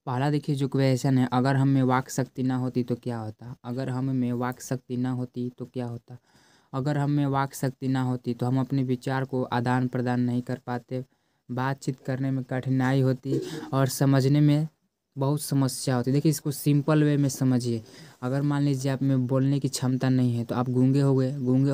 पहला देखिए जो क्वेश्चन है, अगर हम में वाक शक्ति ना होती तो क्या होता। अगर हम में वाक शक्ति ना होती तो क्या होता। अगर हम में वाक शक्ति ना होती तो हम अपने विचार को आदान प्रदान नहीं कर पाते, बातचीत करने में कठिनाई होती और समझने में बहुत समस्या होती। देखिए इसको सिंपल वे में समझिए। अगर मान लीजिए आप में बोलने की क्षमता नहीं है तो आप गूंगे हो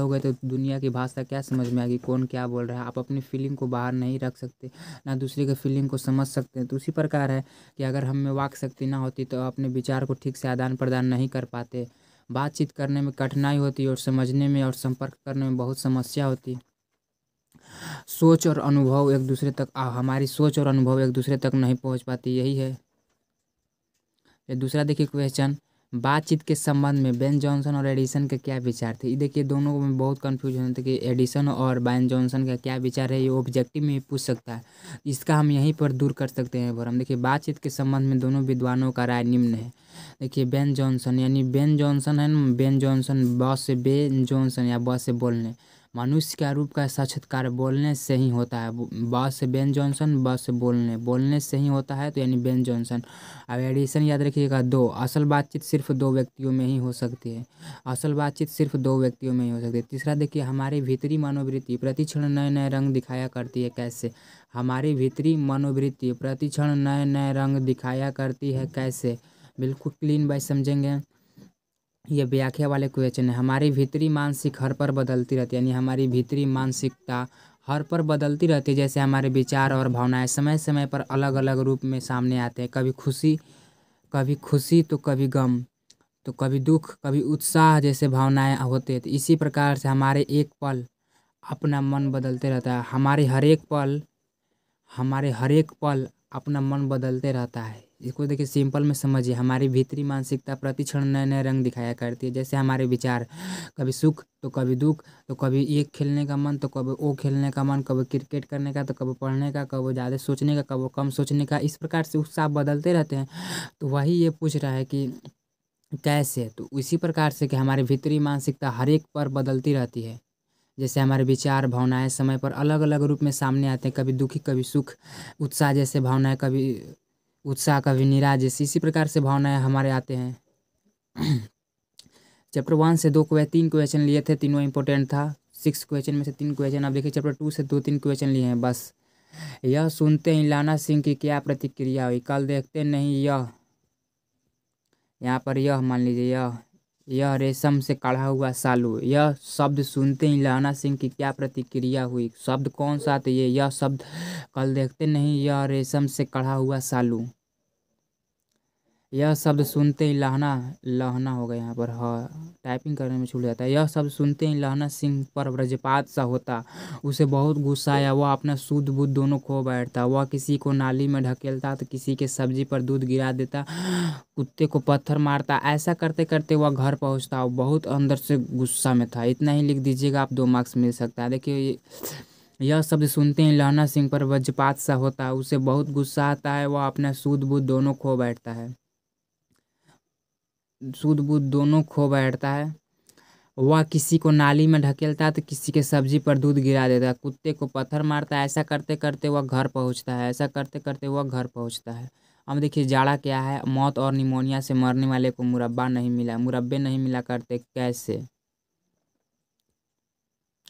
गए तो दुनिया की भाषा क्या समझ में आएगी, कौन क्या बोल रहा है। आप अपनी फीलिंग को बाहर नहीं रख सकते, ना दूसरे के फीलिंग को समझ सकते हैं। तो उसी प्रकार है कि अगर हम में वाक शक्ति ना होती तो अपने विचार को ठीक से आदान प्रदान नहीं कर पाते, बातचीत करने में कठिनाई होती और समझने में और संपर्क करने में बहुत समस्या होती। सोच और अनुभव एक दूसरे तक हमारी सोच और अनुभव एक दूसरे तक नहीं पहुंच पाती, यही है। ये दूसरा देखिए क्वेश्चन, बातचीत के संबंध में बेन जॉनसन और एडिसन के क्या विचार थे। ये देखिए दोनों में बहुत कन्फ्यूजन होता है कि एडिसन और बेन जॉनसन का क्या विचार है। ये ऑब्जेक्टिव में ही पूछ सकता है, इसका हम यहीं पर दूर कर सकते हैं। पर हम देखिए बातचीत के संबंध में दोनों विद्वानों का राय निम्न है। देखिए बेन जॉनसन यानी बेन जॉनसन है ना, बेन जॉनसन ब से बेन जॉनसन या ब से बोलने, मनुष्य का रूप का साक्षात्कार बोलने से ही होता है। ब से बेन जॉनसन, ब से बोलने से ही होता है, तो यानी बेन जॉनसन। अब एडिशन याद रखिएगा दो, असल बातचीत सिर्फ दो व्यक्तियों में ही हो सकती है। असल बातचीत सिर्फ दो व्यक्तियों में ही हो सकती है। तीसरा देखिए, हमारी भीतरी मनोवृत्ति प्रतिक्षण नए नए रंग दिखाया करती है। कैसे? हमारी भीतरी मनोवृत्ति प्रतिक्षण नए नए रंग दिखाया करती है। कैसे? बिल्कुल क्लीन बाय समझेंगे। ये व्याख्या वाले क्वेश्चन है। हमारी भीतरी मानसिक हर पर बदलती रहती है, यानी हमारी भीतरी मानसिकता हर पर बदलती रहती है। जैसे हमारे विचार और भावनाएं समय समय पर अलग अलग रूप में सामने आते हैं। कभी खुशी तो कभी गम, तो कभी दुख, कभी उत्साह जैसे भावनाएं होते हैं। तो इसी प्रकार से हमारे एक पल अपना मन बदलते रहता है। हमारे हर एक पल अपना मन बदलते रहता है। इसको देखिए सिंपल में समझिए। हमारी भीतरी मानसिकता प्रतिक्षण नए नए रंग दिखाया करती है। जैसे हमारे विचार, कभी सुख तो कभी दुख, तो कभी ये खेलने का मन तो कभी वो खेलने का मन, कभी क्रिकेट करने का तो कभी पढ़ने का, कभी ज़्यादा सोचने का, कभी कम सोचने का। इस प्रकार से उत्साह बदलते रहते हैं। तो वही ये पूछ रहा है कि कैसे। तो इसी प्रकार से कि हमारी भीतरी मानसिकता हर एक पर बदलती रहती है। जैसे हमारे विचार भावनाएं समय पर अलग अलग रूप में सामने आते हैं। कभी दुखी, कभी सुख, उत्साह जैसे भावनाएं, कभी उत्साह, कभी निराश, जैसे इसी प्रकार से भावनाएं हमारे आते हैं। चैप्टर 1 से 3 क्वेश्चन लिए थे, तीनों इंपॉर्टेंट था। 6 क्वेश्चन में से 3 क्वेश्चन। अब देखिए चैप्टर 2 से 2-3 क्वेश्चन लिए हैं बस। यह सुनते ही लाना सिंह की क्या प्रतिक्रिया हुई। कल देखते नहीं यह, यहाँ पर यह मान लीजिए, यह रेशम से काढ़ा हुआ सालू। यह शब्द सुनते ही लहना सिंह की क्या प्रतिक्रिया हुई। शब्द कौन सा? तो यह शब्द कल देखते नहीं यह रेशम से काढ़ा हुआ सालू। यह शब्द सुनते ही लहना हो गया यहाँ पर, हाँ टाइपिंग करने में छूट जाता है। यह शब्द सुनते ही लहना सिंह पर वज्रपात सा होता। उसे बहुत गुस्सा आया। वह अपना सूद बूद दोनों खो बैठता। वह किसी को नाली में ढकेलता तो किसी के सब्जी पर दूध गिरा देता, कुत्ते को पत्थर मारता। ऐसा करते करते वह घर पहुँचता। वो बहुत अंदर से गुस्सा में था। इतना ही लिख दीजिएगा, आप 2 मार्क्स मिल सकता है। देखिए यह शब्द सुनते ही लहना सिंह पर वज्रपात सा होता है। उसे बहुत गुस्सा आता है। वह अपना सूद बूद दोनों खो बैठता है। सूद बूद दोनों खो बैठता है। वह किसी को नाली में ढकेलता है तो किसी के सब्जी पर दूध गिरा देता है, कुत्ते को पत्थर मारता है। ऐसा करते करते वह घर पहुंचता है। ऐसा करते करते वह घर पहुंचता है। अब देखिए जाड़ा क्या है। मौत और निमोनिया से मरने वाले को मुरब्बे नहीं मिला करते। कैसे?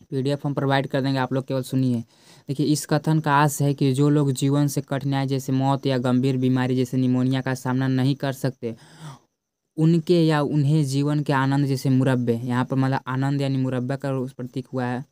PDF हम प्रोवाइड कर देंगे, आप लोग केवल सुनिए। देखिए इस कथन का आश है कि जो लोग जीवन से कठिनाई जैसे मौत या गंभीर बीमारी जैसे निमोनिया का सामना नहीं कर सकते, उनके या उन्हें जीवन के आनंद जैसे मुरब्बे, यहाँ पर मतलब आनंद यानी मुरब्बा का प्रतीक हुआ है।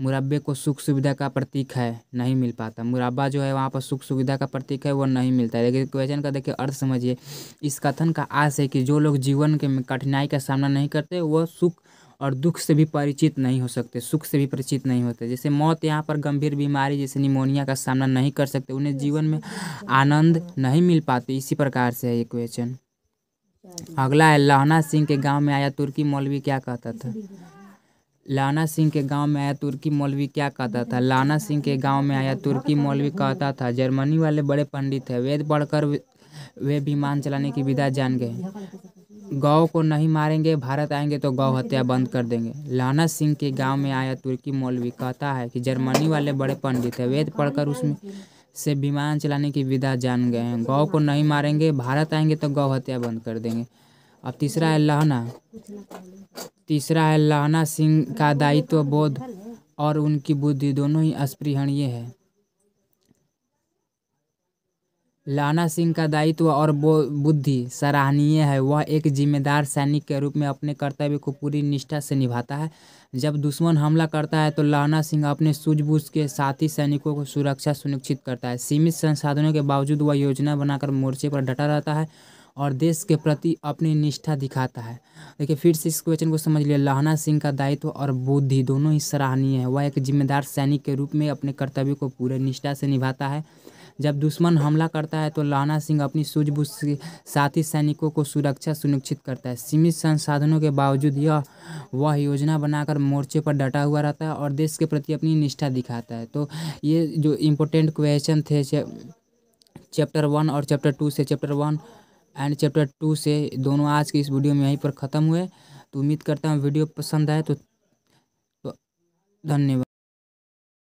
मुरब्बे को सुख सुविधा का प्रतीक है, नहीं मिल पाता। मुरब्बा जो है वहाँ पर सुख सुविधा का प्रतीक है, वो नहीं मिलता है। देखिए क्वेश्चन का देखिए अर्थ समझिए। इस कथन का आश है कि जो लोग जीवन के में कठिनाई का सामना नहीं करते, वो सुख और दुख से भी परिचित नहीं हो सकते, सुख से भी परिचित नहीं होते। जैसे मौत, यहाँ पर गंभीर बीमारी जैसे निमोनिया का सामना नहीं कर सकते, उन्हें जीवन में आनंद नहीं मिल पाते। इसी प्रकार से है ये क्वेश्चन। अगला है, लहना सिंह के गांव में आया तुर्की मौलवी क्या कहता था। लाना सिंह के गांव में आया तुर्की मौलवी क्या कहता था। लाना सिंह के गांव में आया तुर्की मौलवी कहता था, जर्मनी वाले बड़े पंडित हैं, वेद पढ़कर वे विमान चलाने की विधा जान गए। गौ को नहीं मारेंगे, भारत आएंगे तो गौ हत्या बंद कर देंगे। लाना सिंह के गांव में आया तुर्की मौलवी कहता है कि जर्मनी वाले बड़े पंडित हैं, वेद पढ़कर उसमें से विमान चलाने की विधा जान गए हैं। गौ को नहीं मारेंगे, भारत आएंगे तो गौ हत्या बंद कर देंगे। अब तीसरा है लहना सिंह का दायित्व बोध और उनकी बुद्धि दोनों ही अस्पृहणीय है। लाना सिंह का दायित्व और बुद्धि सराहनीय है। वह एक जिम्मेदार सैनिक के रूप में अपने कर्तव्य को पूरी निष्ठा से निभाता है। जब दुश्मन हमला करता है तो लाना सिंह अपने सूझबूझ के साथ ही सैनिकों को सुरक्षा सुनिश्चित करता है। सीमित संसाधनों के बावजूद वह योजना बनाकर मोर्चे पर डटा रहता है और देश के प्रति अपनी निष्ठा दिखाता है। देखिए फिर से इस क्वेश्चन को समझ लिया। लाना सिंह का दायित्व और बुद्धि दोनों ही सराहनीय है। वह एक जिम्मेदार सैनिक के रूप में अपने कर्तव्य को पूरे निष्ठा से निभाता है। जब दुश्मन हमला करता है तो लाना सिंह अपनी सूझबूझ के साथ ही सैनिकों को सुरक्षा सुनिश्चित करता है। सीमित संसाधनों के बावजूद वह योजना बनाकर मोर्चे पर डटा हुआ रहता है और देश के प्रति अपनी निष्ठा दिखाता है। तो ये जो इम्पोर्टेंट क्वेश्चन थे चैप्टर 1 और चैप्टर 2 से, चैप्टर 1 एंड चैप्टर 2 से दोनों आज की इस वीडियो में यहीं पर ख़त्म हुए। तो उम्मीद करता हूँ वीडियो पसंद आए तो धन्यवाद।